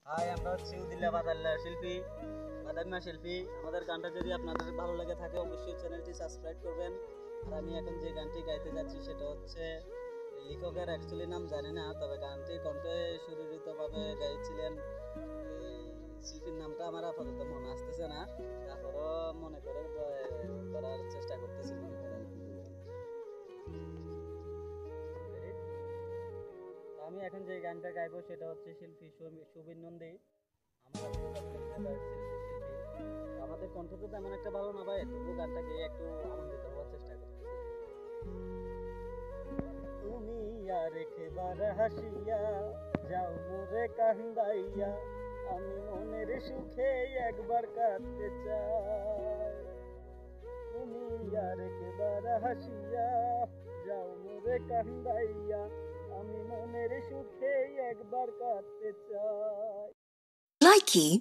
High, আমরা হচ্ছি উদিল্লা বাদাল্লা শিল্পী, বাদাম্মা শিল্পী। আমাদের গানটা যদি আপনাদের ভালো লেগে থাকে অবশ্যই চ্যানেলটি সাবস্ক্রাইব করবেন। আর আমি এখন যে গানটি গাইতে যাচ্ছি সেটা হচ্ছে, লেখকের অ্যাকচুয়ালি নাম জানি না, তবে গানটি কণ্ঠে সুরক্ষিতভাবে গাইছিলেন এই শিল্পীর নামটা আমার আপাতত মনে আসতেছে না, তারপরও মনে করে করার চেষ্টা করতেছি, মনে করেন। আমি এখন যে গানটা গাইবো সেটা হচ্ছে শিল্পী সুবীর নন্দী। আমরা আমাদের কণ্ঠ তো তেমন একটা ভালো না ভাই, তবু গানটা গিয়ে একটু আনন্দিত হওয়ার চেষ্টা করতেছি। তুমি আর একবার হাসিয়া যাও মোরে কান্দাইয়া, আমি মনের সুখে একবার কাঁদতে চাই। তুমি আর একবার হাসিয়া যাও মোরে কান্দাইয়া, আমি মনের সুখে একবার কাঁদতে চাই। Likey